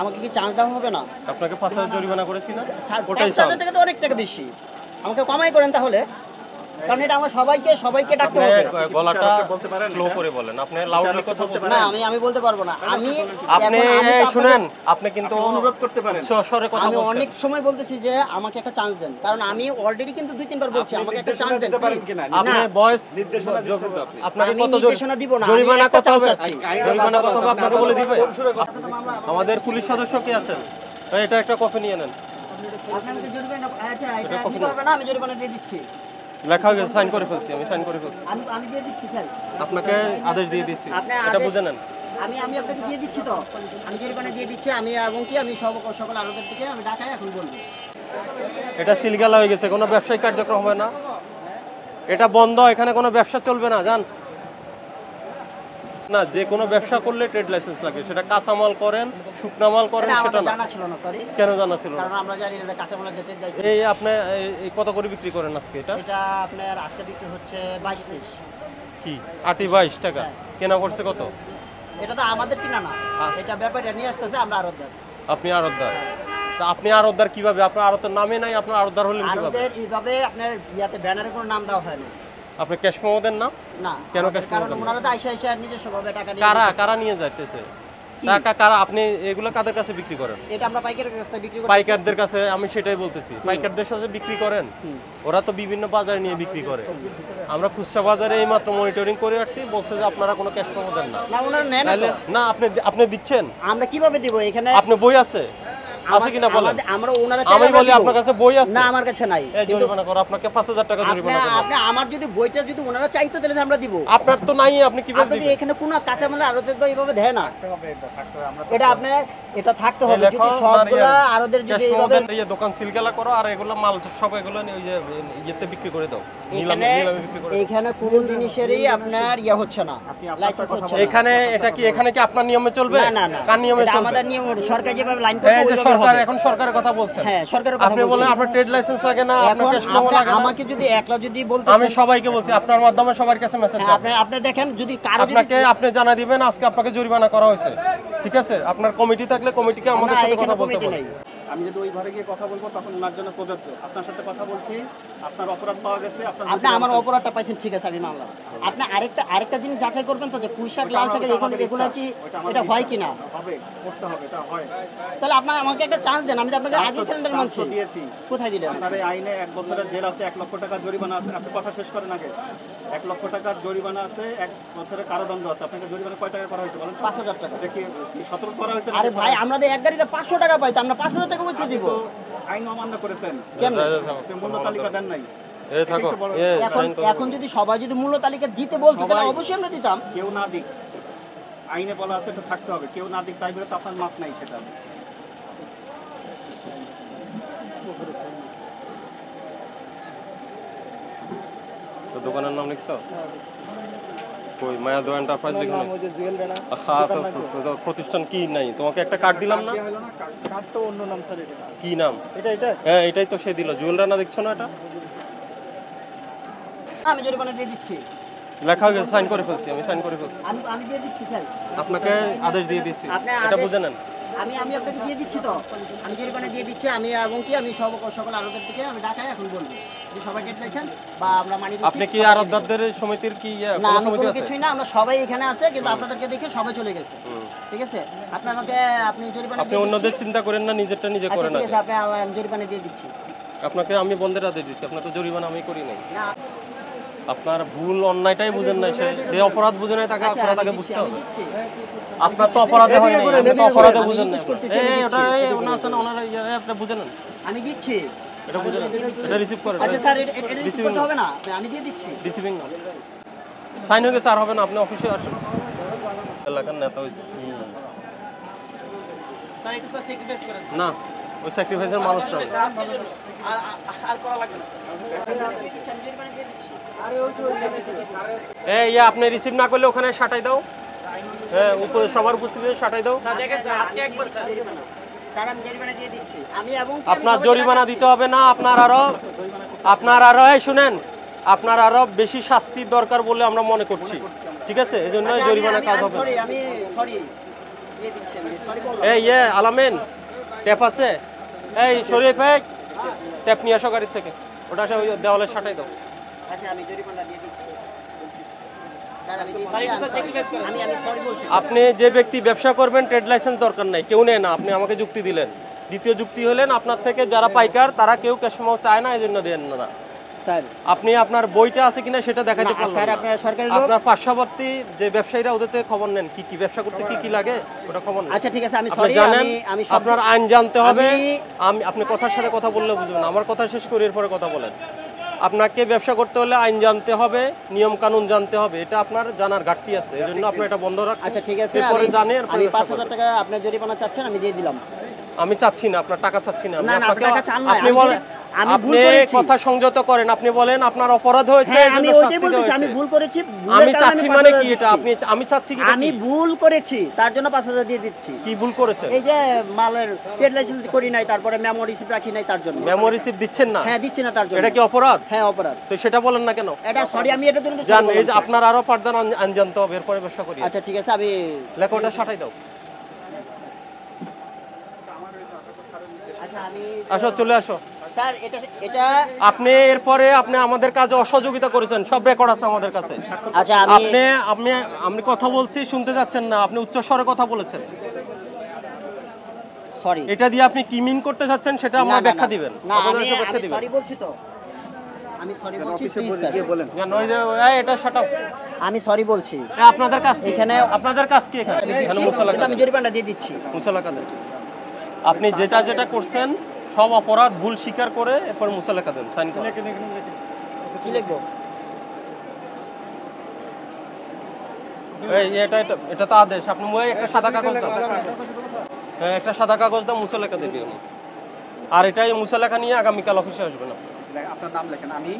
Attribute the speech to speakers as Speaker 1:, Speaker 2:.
Speaker 1: আমাকে কি চান্স দেওয়া হবে না?
Speaker 2: আপনাকে 5,000 জরিমানা করেছি না?
Speaker 1: স্যার
Speaker 2: ওটাই
Speaker 1: 5,000 টাকা তো অনেক টাকা বেশি, আমাকে কমাই করেন তাহলে, কারণ এটা আমার সবাইকে ডাকতে হবে।
Speaker 2: গলাটা স্লো করে বলেন, আপনি লাউডলি কথা বলতে
Speaker 1: না আমি বলতে পারবো না।
Speaker 2: আপনি শুনেন, আপনি কিন্তু
Speaker 3: অনুরোধ করতে পারেন,
Speaker 2: সরে কথা
Speaker 1: আমি
Speaker 2: বলছেন।
Speaker 1: অনেক সময় বলতেছি যে আমাকে একটা চান্স দেন, কারণ আমি অলরেডি কিন্তু 2-3 বার বলছি আমাকে একটা চান্স দেন।
Speaker 2: আপনি ভয়েস
Speaker 3: নির্দেশনা দিচ্ছেন তো আপনি।
Speaker 2: আপনাকে
Speaker 1: আমি
Speaker 2: কত
Speaker 1: নির্দেশনা দিব না,
Speaker 2: জরিমানা
Speaker 1: আমি একটা
Speaker 2: কত হবে?
Speaker 1: চাচ্ছি।
Speaker 2: জরিমানা কত হবে আপনাকে বলে দিবে?
Speaker 1: আমাদের
Speaker 2: আমাদের পুলিশ সদস্য কি আছেন? এটা একটা কপি নিয়ে নেন।
Speaker 1: আপনি আমাকে জরিমানা, আচ্ছা এটা
Speaker 2: এটা কপি
Speaker 1: দিতে হবে না, আমি জরিমানা দিয়ে দিচ্ছি।
Speaker 2: লেখা হয়ে গেছে, সাইন করে ফেলছি, আমি সাইন করে ফেলছি।
Speaker 1: আমি দিয়ে দিচ্ছি স্যার,
Speaker 2: আপনাকে আদেশ দিয়ে দিচ্ছি,
Speaker 1: আপনি
Speaker 2: এটা
Speaker 1: আদেশ-
Speaker 2: বুঝে নেন।
Speaker 1: আমি আপনাকে দিয়ে দিচ্ছি তো, আমি জরিমানা দিয়ে দিচ্ছি। আমি এবং কি আমি সকল আরোদের থেকে আমি ঢাকায় এখন বলবো।
Speaker 2: এটা সিলগালা হয়ে গেছে, কোনো ব্যবসায়িক কার্যক্রম হবে না, এটা বন্ধ, এখানে কোনো ব্যবসা চলবে না। জান না, যে কোনো ব্যবসা করলে ট্রেড লাইসেন্স লাগে, সেটা কাঁচামাল করেন, শুকনা মাল করেন,
Speaker 1: এটা
Speaker 2: সেটা
Speaker 1: আমাদের
Speaker 2: না।
Speaker 1: জানা ছিল না, সরি।
Speaker 2: কেন জানা ছিল না?
Speaker 1: কারণ আমরা জানি না যে কাঁচামালের যেতে যাইছে।
Speaker 2: এই আপনি এই কত করে বিক্রি করেন আজকে? এটা
Speaker 1: এটা আপনার আজকে বিক্রি হচ্ছে 22-23।
Speaker 2: কি 28 টাকা
Speaker 1: হ্যাঁ।
Speaker 2: কেনা করছে কত?
Speaker 1: এটা তো আমাদের কিনা না, এটা ব্যাপারটা নিয়ে আসতেছে, আমরা আরোদ্দার।
Speaker 2: আপনি আড়তদার, তা আপনি আড়তদার কিভাবে? আপনার আড়তের নামে নাই, আপনার আড়তদার হলেন কিভাবে?
Speaker 1: আরোদের এইভাবে আপনার ইয়াতে ব্যানারে কোনো নাম দেওয়া হয়নি।
Speaker 2: আপনি ক্যাশ মেমো দেন না?
Speaker 1: না
Speaker 2: কেন cash
Speaker 1: কারণ
Speaker 2: দেন না?
Speaker 1: ওনারা তো আইসা নিজস্ব ভাবে টাকা নিয়ে
Speaker 2: কারা
Speaker 1: নিতেছে।
Speaker 2: কারা নিয়ে যাইতেছে
Speaker 1: কি?
Speaker 2: টাকা? কারা? আপনি এগুলো কাদের কাছে বিক্রি করেন?
Speaker 1: এটা আমরা পাইকারের কাছ থেকে বিক্রি করি।
Speaker 2: পাইকারদের কাছে। আমি সেটাই বলতেছি, পাইকারদের সাথে বিক্রি করেন, ওরা তো বিভিন্ন বাজারে নিয়ে বিক্রি করে। আমরা খুচরা বাজারে এই মাত্র মনিটরিং করে আসছি, বলছে যে আপনারা কোনো ক্যাশ মেমো দেন না।
Speaker 1: না ওনারা নেন না
Speaker 2: তাহলে
Speaker 1: তো।
Speaker 2: না, আপনি দিচ্ছেন?
Speaker 1: আমরা কিভাবে দিব? এখানে
Speaker 2: আপনি বই আছে আছে কিনা বলেন?
Speaker 1: আমরা ওনারা
Speaker 2: আমি
Speaker 1: চাইলে
Speaker 2: বলি
Speaker 1: দিব।
Speaker 2: আপনার কাছে বই আছে?
Speaker 1: না আমার কাছে নাই।
Speaker 2: এই
Speaker 1: কিন্তু
Speaker 2: জরিমানা করো, আপনাকে 5,000 টাকা জরিমানা করো।
Speaker 1: আপনি আমার যদি বইটা যদি ওনারা চাইতো তাহলে আমরা দিব।
Speaker 2: আপনার তো নাই, আপনি কিভাবে
Speaker 1: আপনি
Speaker 2: দিবেন?
Speaker 1: এখানে কোনো কাঁচামাল আরোদের তো এইভাবে দেয় না। এটা আপনি এটা থাকতে হবে,
Speaker 2: লেখো,
Speaker 1: যদি সবগুলা আরোদের যদি এইভাবে
Speaker 2: দোকান সিলগালা করো, আর এগুলো মাল সব এগুলো ওই যে ইয়েতে বিক্রি করে দাও, নিলামে বিক্রি করে দাও।
Speaker 1: এখানে কোন জিনিসেরই আপনার ইয়া হচ্ছে না, লাইসেন্স হচ্ছে না।
Speaker 2: এখানে এটা কি এখানে কি আপনার নিয়মে চলবে?
Speaker 1: না না
Speaker 2: কার নিয়মে
Speaker 1: এটা
Speaker 2: চলবে?
Speaker 1: আমাদের নিয়ম, সরকার যেভাবে লাইন করে
Speaker 2: এই যে সরকার, এখন সরকারের কথা বলছেন।
Speaker 1: হ্যাঁ সরকারের কথা
Speaker 2: আপনি বলেন
Speaker 1: বলছি।
Speaker 2: আপনার ট্রেড লাইসেন্স লাগে না, আপনার
Speaker 1: এখন
Speaker 2: ক্যাশ মেমো লাগে না।
Speaker 1: আমাকে যদি একলা যদি বলতে
Speaker 2: আমি সবাইকে বলছি, আপনার মাধ্যমে সবার কাছে মেসেজ
Speaker 1: হ্যাঁ,
Speaker 2: যাবে।
Speaker 1: আপনি দেখেন যদি কারো যদি
Speaker 2: আপনাকে আপনি জানা দিবেন আজকে আপনাকে জরিমানা করা হয়েছে, ঠিক আছে? আপনার কমিটি থাকলে কমিটিকে আমাদের
Speaker 1: না,
Speaker 2: সাথে
Speaker 1: এখানে
Speaker 2: কথা বলতে
Speaker 1: কমিটি
Speaker 2: বলেন।
Speaker 1: নেই।
Speaker 3: আমি যদি ওই ঘরে গিয়ে কথা বলবো তখন ওনার জন্য প্রযোজ্য। আপনার সাথে কথা বলছি, আপনার অপরাধ পাওয়া গেছে,
Speaker 1: আপনি আমার অপরাধটা পাইছেন, ঠিক আছে আমি মানলাম। আপনি আরেকটা জিনিস যাচাই করবেন তো, যে পুঁইশাক লাল শাকের এগুলো কি এটা হয় কিনা?
Speaker 3: হবে, করতে হবে, এটা হয়।
Speaker 1: তাহলে আপনি আমাকে একটা চান্স দেন, আমি তো আপনাকে আগে সিলিন্ডার মানছি।
Speaker 3: দিয়েছি।
Speaker 1: কোথায় দিলেন?
Speaker 3: আপনার এই আইনে 1 বছরের জেল আছে, 1 লক্ষ টাকা জরিমানা আছে। আপনি কথা শেষ করেন আগে। 1 লক্ষ টাকার জরিমানা আছে, 1 বছরের কারাদণ্ড আছে। আপনাকে জরিমানা কয় টাকা করা হয়েছে বলেন?
Speaker 1: 5,000 টাকা।
Speaker 3: এটা কি 17 করা হয়েছে?
Speaker 1: আরে ভাই আমরা তো এক গাড়িতে 500 টাকা পাইতাম, আমরা 5,000 টাকা কোথায় দিব?
Speaker 3: তো আইন অমান্য করেছেন,
Speaker 1: কেন?
Speaker 3: আপনি মূল্য তালিকা দেন নাই।
Speaker 2: এই থাকো,
Speaker 1: এখন যদি সবাই যদি মূল্য তালিকা দিতে বলতো তাহলে
Speaker 3: সবাই-
Speaker 1: অবশ্যই আমরা দিতাম।
Speaker 3: কেউ না দিক, আইনে বলা আছে এটা থাকতে হবে, কেউ না দিক তাই বলে তো আপনার মাপ নাই সেটা।
Speaker 2: তো দোকানের নাম লিখছো? কই মায়াদো এন্টারপ্রাইজ লিখো না?
Speaker 3: জুয়েল রানা
Speaker 2: হ্যাঁ, তো প্রতিষ্ঠান কি নাই? তোমাকে একটা কার্ড দিলাম না?
Speaker 3: কার্ড তো অন্য নাম স্যার। এটা
Speaker 2: কি নাম?
Speaker 3: এটা
Speaker 2: হ্যাঁ, এটাই তো সে দিল। জুয়েল রানা দেখছো না? এটা
Speaker 1: আমি জরিমানা দিয়ে দিচ্ছি,
Speaker 2: লেখা হয়ে গেছে, সাইন করে ফেলছি, আমি সাইন করে ফেলছি।
Speaker 1: আমি দিয়ে দিচ্ছি স্যার।
Speaker 2: আপনাকে আদেশ দিয়ে দিচ্ছি,
Speaker 1: আপনি
Speaker 2: এটা
Speaker 1: আদেশ-
Speaker 2: বুঝে নেন।
Speaker 1: আমি আপনাকে দিয়ে দিচ্ছি তো, আমি জরিমানা দিয়ে দিচ্ছি। আমি এবং কি আমি সকল আরোদের থেকে আমি ঢাকায় এখন বলবো যে সবাই ডেট চাইছেন বা আমরা মানি দিচ্ছি।
Speaker 2: আপনি কি আরবদারদের সমিতির কি
Speaker 1: না
Speaker 2: কোন
Speaker 1: আমি
Speaker 2: সমিতি
Speaker 1: কোনো
Speaker 2: আছে?
Speaker 1: কিছুই না, আমরা সবাই এখানে আছে, কিন্তু আপনাদেরকে দেখে সবাই চলে গেছে,
Speaker 2: হুম।
Speaker 1: ঠিক আছে? আপনি আমাকে আপনি জরিমানা
Speaker 2: আপনি
Speaker 1: দিয়ে
Speaker 2: অন্যদের
Speaker 1: দিচ্ছি।
Speaker 2: চিন্তা করেন না, নিজেরটা নিজে
Speaker 1: আচ্ছা
Speaker 2: করেন
Speaker 1: ঠিক
Speaker 2: আগে।
Speaker 1: আছে, আমি জরিমানা দিয়ে দিচ্ছি।
Speaker 2: আপনাকে আমি বন্ধের আদেশ দিচ্ছি, আপনার তো জরিমানা আমি করি নাই।
Speaker 1: না
Speaker 2: আপনার ভুল অন্যায়টাই বুঝেন নাই, যে অপরাধ বুঝে নাই তাকে
Speaker 1: আচ্ছা,
Speaker 2: অপরাধ
Speaker 1: আমি
Speaker 2: আগে
Speaker 1: দিচ্ছি,
Speaker 2: বুঝতে
Speaker 1: আমি
Speaker 2: হবে।
Speaker 1: দিচ্ছি।
Speaker 2: আপনার তো অপরাধে হয় নাই, আপনি তো অপরাধে বুঝেন নাই।
Speaker 1: আমি করতেছি,
Speaker 2: এই
Speaker 1: আমি
Speaker 2: ওটা
Speaker 1: দিচ্ছি।
Speaker 2: এই ওনা আছে না, ওনারা আপনি বুঝেন না,
Speaker 1: আমি দিচ্ছি।
Speaker 2: এটা বুঝেন না, এটা রিসিভ করেন।
Speaker 1: আচ্ছা স্যার, এটা রিসিভ
Speaker 2: Receiving
Speaker 1: করতে
Speaker 2: না।
Speaker 1: হবে না, আমি দিয়ে দিচ্ছি।
Speaker 2: রিসিভিং না, সাইন হয়ে গেছে, আর হবে না, আপনি অফিসে আসুন। এলাকার নেতা হয়েছে না, ওই স্যাক্রিফাইসের মানুষরা
Speaker 1: আর করা লাগবে না।
Speaker 2: এই আপনি রিসিভ না করলে ওখানে সাটাই দাও। হ্যাঁ, সবার উপস্থিতিতে সাটাই দাও।
Speaker 1: স্যার আমি জরিমানা দিয়ে দিচ্ছি। আমি এবং কি
Speaker 2: আপনার জরিমানা দিতে হবে না, আপনার আরো এই শুনেন, আপনার আরো বেশি শাস্তির দরকার বলে আমরা মনে করছি, ঠিক আছে? এই জন্য জরিমানা কাজ হবে না।
Speaker 1: আমি সরি দিয়ে দিচ্ছি আমি সরি বললাম।
Speaker 2: এই আলামিন ট্যাপ আছে? এই শরীফ ভাই ট্যাপ নিয়ে আসো গাড়ি থেকে, ওটা ওই দেওয়ালে সাটাই দাও।
Speaker 1: আচ্ছা আমি জরিমানা দিয়ে দিচ্ছি। স্যার আমি দিয়ে দিচ্ছি, আমি সরি বলছি।
Speaker 2: আপনি যে ব্যক্তি ব্যবসা করবেন ট্রেড লাইসেন্স দরকার নাই, কেউ নেয় না, আপনি আমাকে যুক্তি দিলেন। দ্বিতীয় যুক্তি হলেন আপনার থেকে যারা পাইকার তারা কেউ ক্যাশ মেমো চায় না, এই জন্য দেন না।
Speaker 1: স্যার
Speaker 2: আপনি আপনার বইটা আছে কিনা সেটা দেখাতে
Speaker 1: না,
Speaker 2: পারলেন
Speaker 1: স্যার
Speaker 2: না।
Speaker 1: আপনার সরকারি লোক।
Speaker 2: আপনার পার্শ্ববর্তী যে ব্যবসায়ীরা ওদের থেকে খবর নেন, কি কি ব্যবসা করতে কি কি লাগে ওটা খবর নেন।
Speaker 1: আচ্ছা ঠিক আছে আমি
Speaker 2: আপনি
Speaker 1: সরি,
Speaker 2: জানেন,
Speaker 1: আমি
Speaker 2: আপনার আইন জানতে হবে।
Speaker 1: আমি-
Speaker 2: আপনি কথার সাথে কথা বললে বুঝবেন না, আমার কথা শেষ করে এরপরে কথা বলেন। আপনাকে ব্যবসা করতে হলে আইন জানতে হবে, নিয়ম কানুন জানতে হবে, এটা আপনার জানার ঘাটতি আছে, এই জন্য আপনি এটা বন্ধ রাখুন।
Speaker 1: আচ্ছা ঠিক আছে,
Speaker 2: এরপরে
Speaker 1: আমি-
Speaker 2: জানে, এরপরে
Speaker 1: আমি
Speaker 2: ব্যবসা
Speaker 1: 5000
Speaker 2: করবেন।
Speaker 1: টাকা আপনার জরিমানা চাচ্ছেন, আমি দিয়ে দিলাম।
Speaker 2: আমি চাচ্ছি না, আপনার টাকা চাচ্ছি না। আমি
Speaker 1: না, না,
Speaker 2: আপনাকে-
Speaker 1: আপনার টাকা চান না,
Speaker 2: আপনি
Speaker 1: আমি
Speaker 2: বলেন,
Speaker 1: আমি ভুল
Speaker 2: আপনি
Speaker 1: করেছি।
Speaker 2: কথা সংযত করেন, আপনি বলেন আপনার অপরাধ হয়েছে,
Speaker 1: হ্যাঁ
Speaker 2: এই
Speaker 1: আমি
Speaker 2: জন্য
Speaker 1: ওইটাই
Speaker 2: শাস্তি
Speaker 1: বলতেছি,
Speaker 2: দেওয়া
Speaker 1: আমি
Speaker 2: হয়েছে।
Speaker 1: ভুল করেছি। ভুলের
Speaker 2: আমি
Speaker 1: কারণে
Speaker 2: চাচ্ছি
Speaker 1: 5000
Speaker 2: মানে কি
Speaker 1: দিচ্ছি।
Speaker 2: এটা? আমি চাচ্ছি কি?
Speaker 1: আমি ভুল করেছি, তার জন্য 5000 দিয়ে দিচ্ছি।
Speaker 2: কি ভুল করেছেন?
Speaker 1: এই যে মালের ট্রেড লাইসেন্স করি নাই, তারপরে মেমো রিসিপ্ট রাখি নাই, তার জন্য।
Speaker 2: মেমো রিসিপ্ট দিচ্ছেন না?
Speaker 1: হ্যাঁ দিচ্ছি না তার জন্য।
Speaker 2: এটা কি অপরাধ?
Speaker 1: হ্যাঁ অপরাধ।
Speaker 2: তো সেটা বলেন না কেন?
Speaker 1: এটা সরি, আমি এটার জন্য তো
Speaker 2: জান,
Speaker 1: sorry
Speaker 2: এই যে
Speaker 1: বললাম,
Speaker 2: আপনার আরো ফার্দার আইন জানতে হবে, এরপরে ব্যবসা করি।
Speaker 1: স্যার। আচ্ছা ঠিক আছে, আমি
Speaker 2: লেখো ওটা সাটাই দাও।
Speaker 1: আচ্ছা আমি
Speaker 2: আসো, চলে আসো।
Speaker 1: স্যার এটা এটা
Speaker 2: আপনি এরপরে আপনি আমাদের কাজে অসহযোগিতা করেছেন, সব রেকর্ড আছে আমাদের কাছে।
Speaker 1: আচ্ছা
Speaker 2: আপনি আপনি আমি কথা বলছি, শুনতে যাচ্ছেন না, আপনি উচ্চ স্বরে কথা বলেছেন।
Speaker 1: সরি।
Speaker 2: এটা দিয়ে আপনি কি মিন করতে চাচ্ছেন সেটা আমার ব্যাখ্যা দিবেন।
Speaker 1: না
Speaker 2: আপনাদের
Speaker 1: আমি
Speaker 2: এসে ব্যাখ্যা দিবেন।
Speaker 1: সরি বলছি তো। আমি সরি বলছি,
Speaker 3: অফিসে
Speaker 1: প্লিজ স্যার।
Speaker 3: গিয়ে বলেন।
Speaker 2: জান, ওই যে এটা শাট আপ।
Speaker 1: আমি সরি বলছি।
Speaker 2: আপনাদের কাজ কি?
Speaker 1: এখানে-
Speaker 2: আপনাদের কাজ কি এখানে? এখানে মুসালা
Speaker 1: কিন্তু আমি জরিমানা দিয়ে দিচ্ছি।
Speaker 2: মুসালা কাদের? আপনি যেটা যেটা করছেন সব অপরাধ ভুল স্বীকার করে এরপর মুসালা কাদের সাইন করেন।
Speaker 1: কি লিখবো?
Speaker 2: এই এটা তো আদেশ। আপনি মই একটা সাদা কাগজ দাও। হ্যাঁ, একটা সাদা কাগজ দাও, মুসা লেখা দেবে উনি। আর এটাই মুসা লেখা নিয়ে আগামীকাল অফিসে আসবেন আপনি।
Speaker 3: আপনার নাম লেখেন। আমি